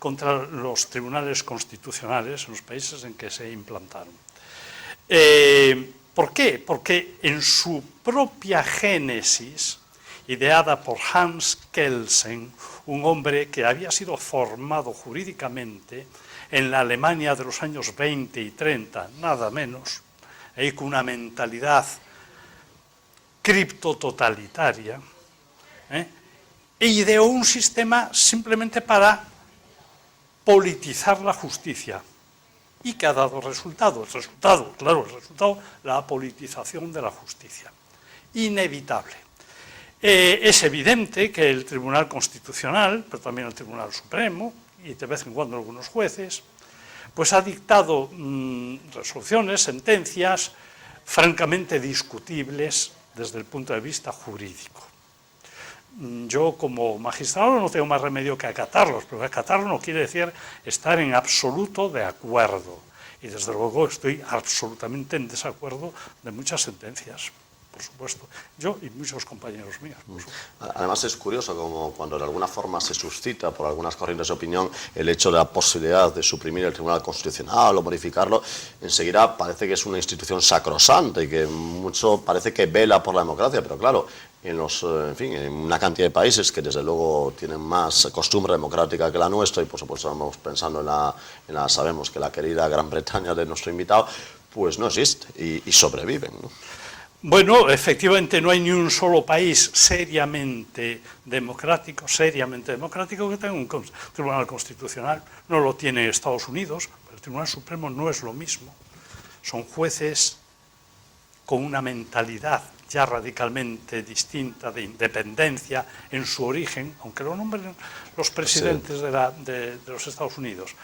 contra los tribunales constitucionales en los países en que se implantaron. ¿Por qué? Porque en su propia génesis, ideada por Hans Kelsen, un hombre que había sido formado jurídicamente en la Alemania de los años 20 y 30, nada menos, con una mentalidad criptototalitaria, e ideó un sistema simplemente para politizar la justicia. ¿Y qué ha dado resultado? El resultado, la politización de la justicia. Inevitable. Es evidente que el Tribunal Constitucional, pero también el Tribunal Supremo, y de vez en cuando algunos jueces, pues ha dictado resoluciones, sentencias, francamente discutibles desde el punto de vista jurídico. Yo, como magistrado, no tengo más remedio que acatarlos, pero acatarlo no quiere decir estar en absoluto de acuerdo. Y desde luego estoy absolutamente en desacuerdo de muchas sentencias, por supuesto. Yo y muchos compañeros míos. Además es curioso como cuando de alguna forma se suscita por algunas corrientes de opinión el hecho de la posibilidad de suprimir el Tribunal Constitucional o modificarlo, enseguida parece que es una institución sacrosanta y que mucho parece que vela por la democracia, pero claro, en una cantidad de países que desde luego tienen más costumbre democrática que la nuestra, y por supuesto estamos pensando sabemos que la querida Gran Bretaña de nuestro invitado, pues no existe y sobreviven, ¿no? Bueno, efectivamente no hay ni un solo país seriamente democrático que tenga un Tribunal Constitucional. No lo tiene Estados Unidos, pero el Tribunal Supremo no es lo mismo. Son jueces con una mentalidad ya radicalmente distinta de independencia en su origen, aunque lo nombren los presidentes de los Estados Unidos.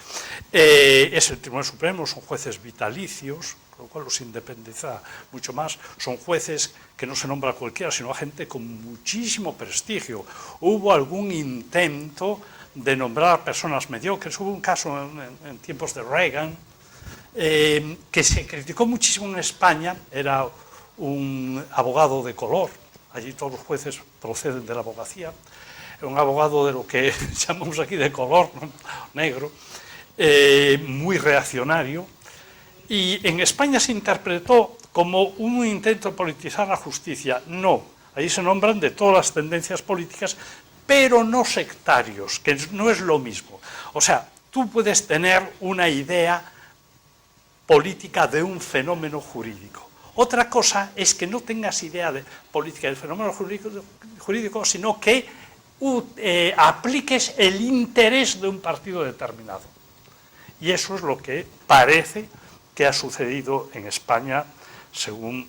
Es el Tribunal Supremo, son jueces vitalicios, con lo cual los independiza mucho más. Son jueces que no se nombra cualquiera, sino a gente con muchísimo prestigio. Hubo algún intento de nombrar personas mediocres. Hubo un caso en tiempos de Reagan que se criticó muchísimo en España. Era un abogado de color, allí todos los jueces proceden de la abogacía, un abogado de lo que llamamos aquí de color, ¿no? Negro, muy reaccionario, y en España se interpretó como un intento de politizar la justicia. No, allí se nombran de todas las tendencias políticas, pero no sectarios, que no es lo mismo. O sea, tú puedes tener una idea política de un fenómeno jurídico. Otra cosa es que no tengas idea de política del fenómeno jurídico, sino que apliques el interés de un partido determinado. Y eso es lo que parece que ha sucedido en España, según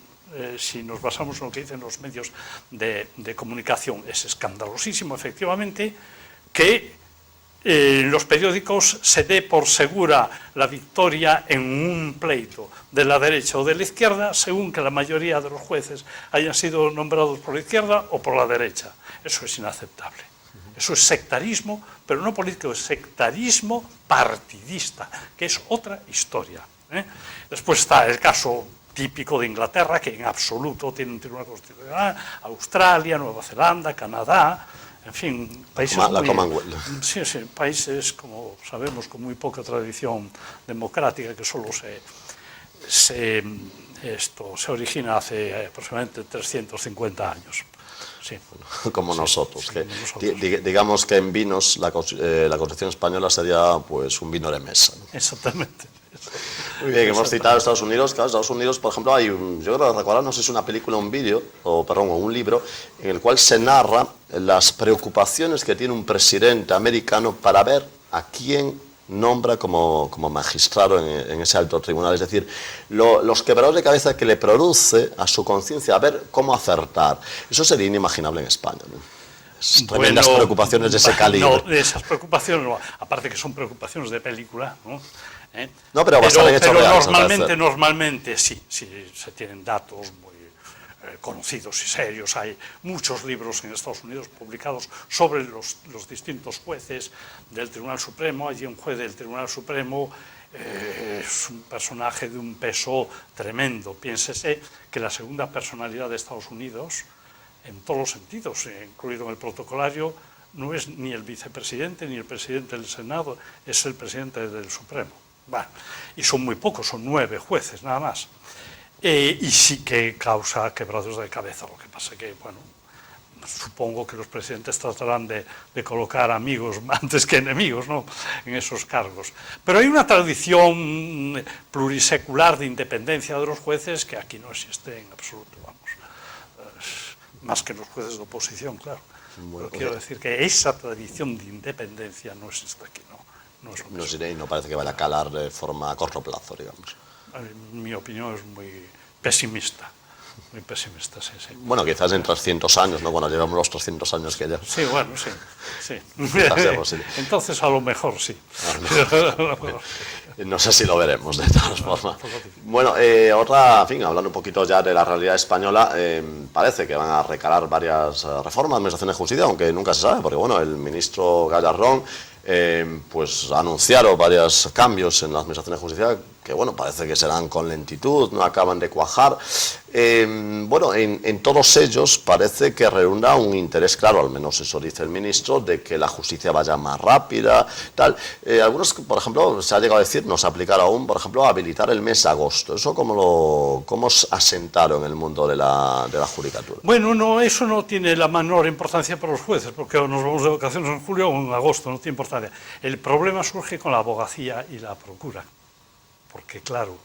si nos basamos en lo que dicen los medios de comunicación. Es escandalosísimo, efectivamente, que en los periódicos se dé por segura la victoria en un pleito de la derecha o de la izquierda, según que la mayoría de los jueces hayan sido nombrados por la izquierda o por la derecha. Eso es inaceptable. Eso es sectarismo, pero no político, es sectarismo partidista, que es otra historia. Después está el caso típico de Inglaterra, que en absoluto tiene un tribunal constitucional, Australia, Nueva Zelanda, Canadá. En fin, países países, como sabemos, con muy poca tradición democrática, que solo se origina hace aproximadamente 350 años. Sí. Como nosotros. Digamos que en vinos la Constitución española sería pues un vino de mesa, ¿no? Exactamente. Muy bien, hemos citado a Estados Unidos. Claro, Estados Unidos, por ejemplo, hay yo creo que recordar, no sé si es una película o un vídeo, o un libro, en el cual se narra las preocupaciones que tiene un presidente americano para ver a quién nombra como magistrado en ese alto tribunal. Es decir, los quebrados de cabeza que le produce a su conciencia a ver cómo acertar. Eso sería inimaginable en España, ¿no? Tremendas preocupaciones de ese calibre. No, de esas preocupaciones, no, aparte que son preocupaciones de película, ¿no? No, pero normalmente sí, se tienen datos muy conocidos y serios. Hay muchos libros en Estados Unidos publicados sobre los distintos jueces del Tribunal Supremo. Allí un juez del Tribunal Supremo es un personaje de un peso tremendo. Piénsese que la segunda personalidad de Estados Unidos, en todos los sentidos, incluido en el protocolario, no es ni el vicepresidente ni el presidente del Senado, es el presidente del Supremo. Bueno, y son muy pocos, son 9 jueces nada más. Y sí que causa quebraderos de cabeza, lo que pasa que, bueno, supongo que los presidentes tratarán de colocar amigos antes que enemigos, ¿no?, en esos cargos. Pero hay una tradición plurisecular de independencia de los jueces que aquí no existe en absoluto, vamos. Más que los jueces de oposición, claro. Bueno, pero quiero decir que esa tradición de independencia no existe aquí, no es lo mismo. No sé, y no parece que vaya a calar de forma a corto plazo, digamos. Mi opinión es muy pesimista. Muy pesimista, sí, sí. Bueno, quizás en 300 años, ¿no? Cuando llevamos los 300 años que ya. Sí, bueno, sí. Sí. Entonces, a lo mejor sí. No sé si lo veremos, de todas formas. Bueno, en fin, hablando un poquito ya de la realidad española, parece que van a recalar varias reformas de Administración de Justicia, aunque nunca se sabe, porque bueno, el ministro Gallardón pues ha anunciado varios cambios en la Administración de Justicia que bueno, parece que serán con lentitud, no acaban de cuajar. Bueno, en todos ellos parece que redunda un interés claro, al menos eso dice el ministro, de que la justicia vaya más rápida, tal. Algunos, por ejemplo, se ha llegado a decir, no se aplicará aún, por ejemplo, habilitar el mes de agosto. ¿Eso cómo asentaron en el mundo de la judicatura? Bueno, no, eso no tiene la menor importancia para los jueces, porque nos vamos de vacaciones en julio o en agosto, no tiene importancia. El problema surge con la abogacía y la procura, porque claro,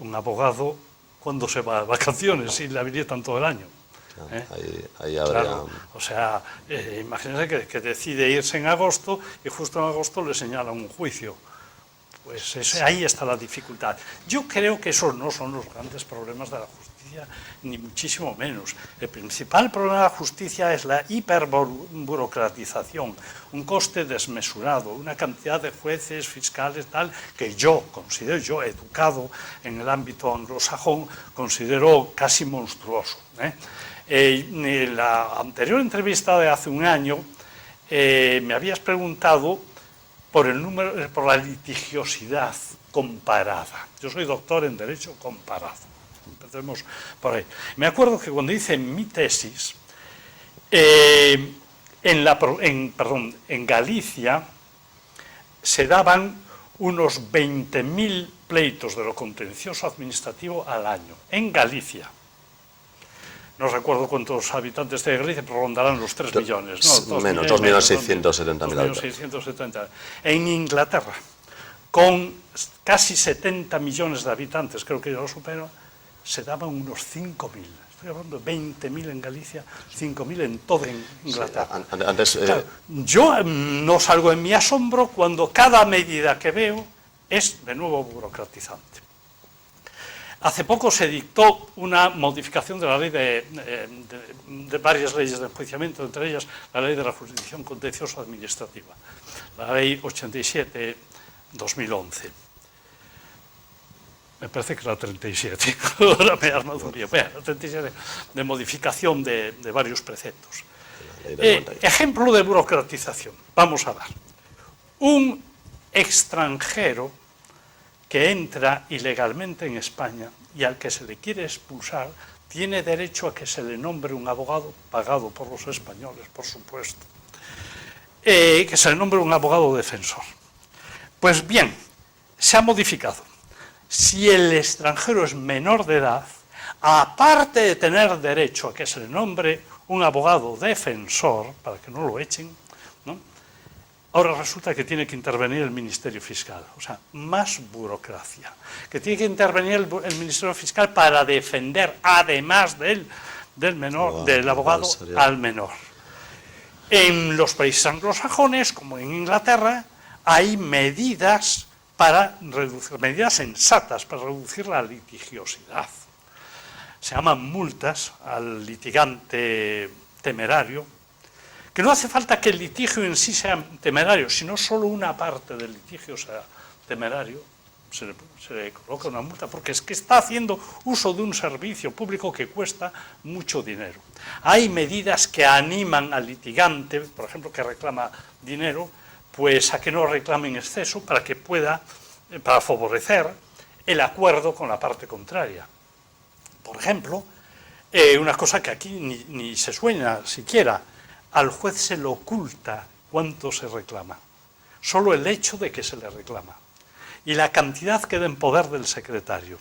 un abogado, ¿cuándo se va de vacaciones y le habilitan todo el año? Ahí habría... Claro, o sea, imagínense que decide irse en agosto y justo en agosto le señalan un juicio. Pues ahí está la dificultad. Yo creo que esos no son los grandes problemas de la justicia, ni muchísimo menos. El principal problema de la justicia es la hiperburocratización, un coste desmesurado, una cantidad de jueces, fiscales, tal, que yo considero, educado en el ámbito anglosajón, considero casi monstruoso. En la anterior entrevista de hace un año me habías preguntado por la litigiosidad comparada. Yo soy doctor en Derecho Comparado. Empecemos por ahí. Me acuerdo que cuando hice mi tesis, en Galicia se daban unos 20.000 pleitos de lo contencioso administrativo al año. En Galicia. No recuerdo cuántos habitantes tiene Galicia, pero rondarán los 3 millones. ¿No? Menos, 2.670.000. 2.670. En Inglaterra, con casi 70 millones de habitantes, creo que ya lo supero, se daban unos 5.000. Estoy hablando de 20.000 en Galicia, 5.000 en toda Inglaterra. Sí, claro, yo no salgo en mi asombro cuando cada medida que veo es de nuevo burocratizante. Hace poco se dictó una modificación de la ley de varias leyes de enjuiciamiento, entre ellas la ley de la jurisdicción contencioso administrativa, la ley 87/2011. Me parece que la 37, ahora me he armado un lío. La 37 de modificación de varios preceptos. Ejemplo de burocratización. Vamos a dar. Un extranjero que entra ilegalmente en España y al que se le quiere expulsar, tiene derecho a que se le nombre un abogado, pagado por los españoles, por supuesto, que se le nombre un abogado defensor. Pues bien, se ha modificado. Si el extranjero es menor de edad, aparte de tener derecho a que se le nombre un abogado defensor, para que no lo echen, ¿no?, ahora resulta que tiene que intervenir el Ministerio Fiscal, o sea, más burocracia. Que tiene que intervenir el Ministerio Fiscal para defender, además del abogado, al menor. En los países anglosajones, como en Inglaterra, hay medidas sensatas para reducir la litigiosidad. Se llaman multas al litigante temerario, que no hace falta que el litigio en sí sea temerario, sino solo una parte del litigio sea temerario, se le coloca una multa, porque es que está haciendo uso de un servicio público que cuesta mucho dinero. Hay medidas que animan al litigante, por ejemplo, que reclama dinero, pues a que no reclame en exceso para favorecer el acuerdo con la parte contraria. Por ejemplo, una cosa que aquí ni se sueña siquiera, al juez se le oculta cuánto se reclama. Solo el hecho de que se le reclama. Y la cantidad queda en poder del secretario,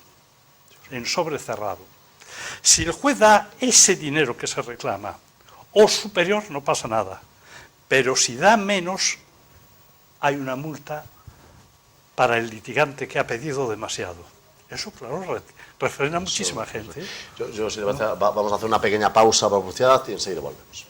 en sobre cerrado. Si el juez da ese dinero que se reclama o superior, no pasa nada. Pero si da menos, hay una multa para el litigante que ha pedido demasiado. Eso, claro, refrena a muchísima gente. Si le parece, vamos a hacer una pequeña pausa para publicidad y enseguida volvemos.